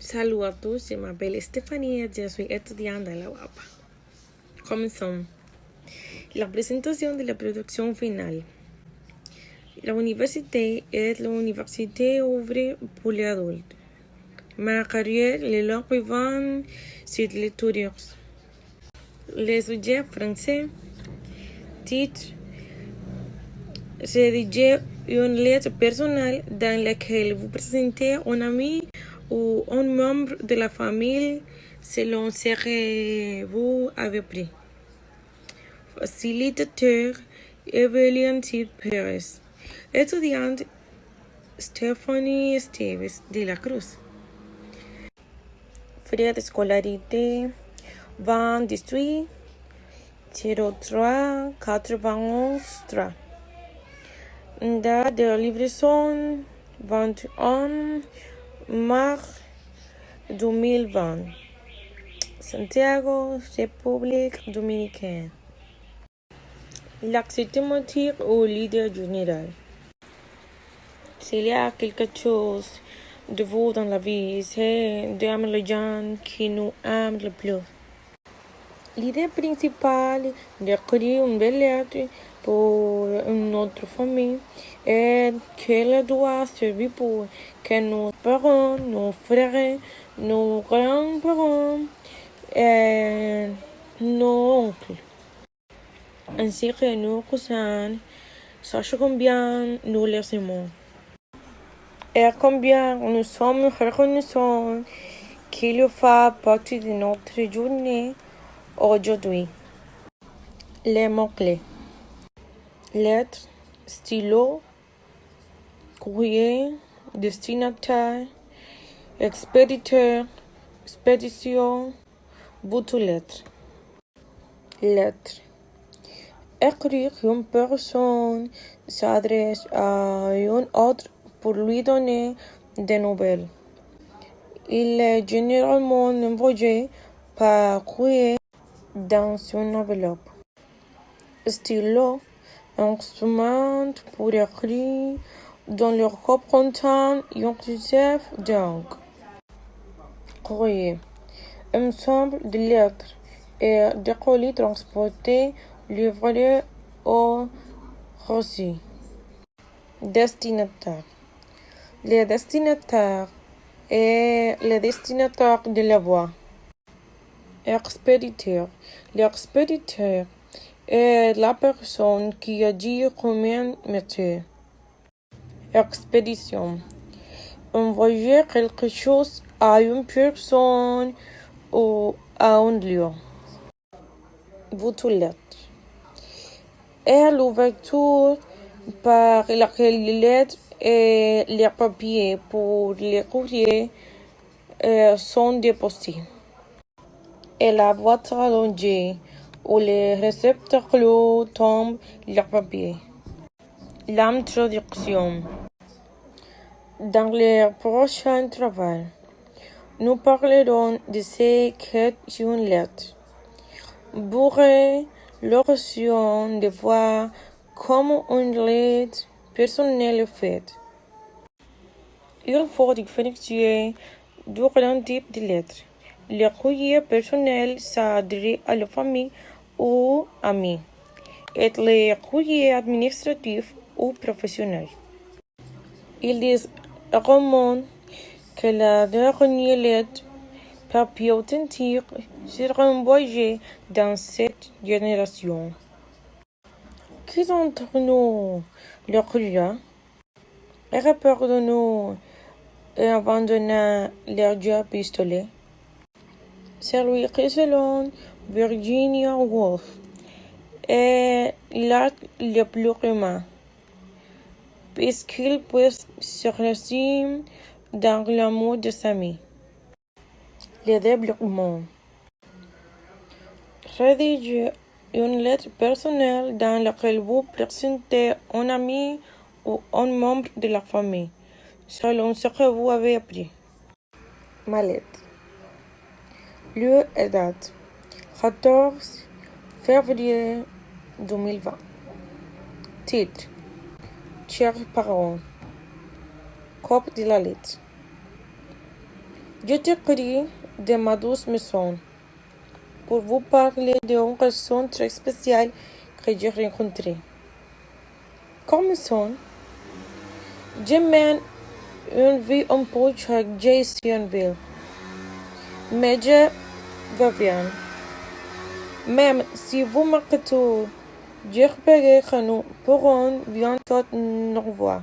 Salut à tous, je m'appelle Stéphanie et je suis étudiante à la UAPA. Commençons. La présentation de la production finale. La université est l'université ouverte pour les adultes. Ma carrière est longue vivant sur les étudiants. Les sujets français. Titre. Rédiger une lettre personnelle dans laquelle vous présentez un ami ou un membre de la famille selon ce que vous avez appris. Facilitateur Evelyn T. Perez. Étudiante Stephanie Esteves de la Cruz. Frais de scolarité 28 03 91 3. Date de livraison 21 mars 2020. Santiago, République dominicaine. L'accès thématique au leader général. S'il y a quelque chose de vous dans la vie, c'est d'aimer les gens qui nous aiment le plus. L'idée principale d'écrire une belle lettre pour notre famille est qu'elle doit servir pour que nos parents, nos frères, nos grands-parents et nos oncles, ainsi que nos cousins, sachent combien nous les aimons et combien nous sommes reconnaissants qu'il fait partie de notre journée aujourd'hui. Les mots-clés. Lettre, stylo, courrier, destinataire, expéditeur, expédition, boîte aux lettres. Lettre. Écrire une personne s'adresse à une autre pour lui donner des nouvelles. Il est généralement envoyé par courrier dans une enveloppe. Stylo, instrument pour écrire dans le représentant Joseph Young. Courrier, ensemble de lettres et de colis transportés livrés au reçu. Destinataire. Le destinataire est le destinataire de la voie. Expéditeur. L'expéditeur est la personne qui agit comme un métier. Expédition. Envoyer quelque chose à une personne ou à un lieu. Boîte aux lettres. Est l'ouverture par laquelle les lettres et les papiers pour les courriers sont déposés. Et la boîte allongée où les réceptacles tombent les papiers. L'introduction. Dans les prochains travaux, nous parlerons de ce qu'est une lettre. Vous aurez l'occasion de voir comment une lettre personnelle est faite. Il faut différencier deux types de lettres. Le courrier personnel s'adresse à la famille ou amis, et le courrier administratif ou professionnel. Il est recommandé que la dernière lettre, papier authentique, sera envoyée dans cette génération. Qui d'entre nous le croit? Et rappelons-nous abandonnant leur job pistolet. Celui qui, selon Virginia Woolf, est l'art le plus humain, puisqu'il peut se résumer dans l'amour des amis. Le développement. Rédigez une lettre personnelle dans laquelle vous présentez un ami ou un membre de la famille, selon ce que vous avez appris. Ma lettre. Lieu et date. 14 février 2020. Titre. Chers parents. Copie de la lettre. Je t'écris de ma douce maison pour vous parler d'une personne très spéciale que j'ai rencontrée. Comme maison, je mène une vie un peu chargée ici en ville, mais je vais bien. Même si vous m'écoutez, j'espère que nous pourrons bientôt nous revoir.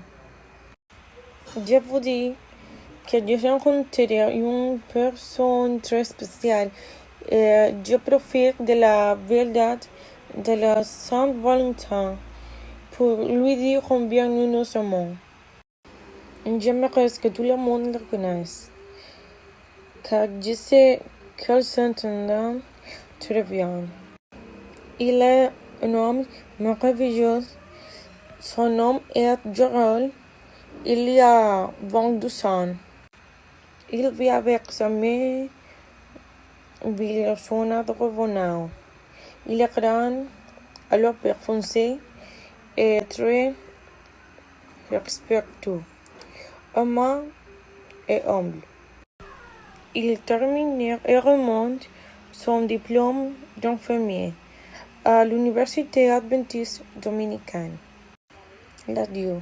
Je vous dis que j'ai rencontré une personne très spéciale et je profite de la verdad de la Saint-Valentin pour lui dire combien nous nous aimons. J'aimerais que tout le monde le connaisse, car je sais qu'elle s'entend très bien. Il est un homme merveilleux. Son nom est Gerald. Il y a 22 ans. Il vit avec sa mère. Il est zona de revenant. Il est grand, alors foncé et très respectueux, aimant et humble. Il termine et remonte son diplôme d'infirmier à l'Université adventiste dominicaine. L'adieu.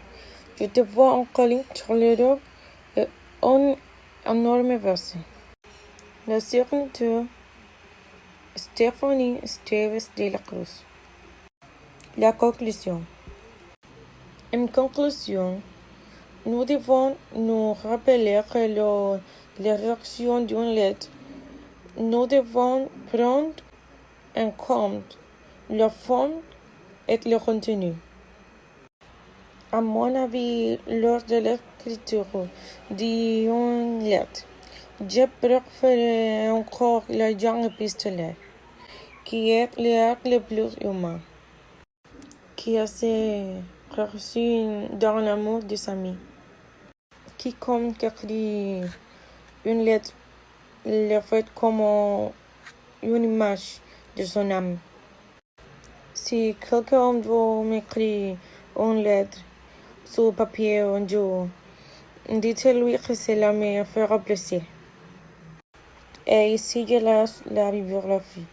Je te vois en colline sur l'Europe et un énorme vaisseau. La signature Stephanie Esteves de la Cruz. La conclusion. En conclusion, nous devons nous rappeler que la réaction d'une lettre, nous devons prendre en compte le fond et le contenu. À mon avis, lors de l'écriture d'une lettre, je préfère encore le genre épistolaire, qui est l'acte le plus humain, qui se reçu dans l'amour des amis. Quiconque écrit une lettre le fait comme une image de son âme. Si quelqu'un veut m'écrire une lettre sur papier un jour, dites-lui que cela me fera plaisir. Et ici je laisse la bibliographie.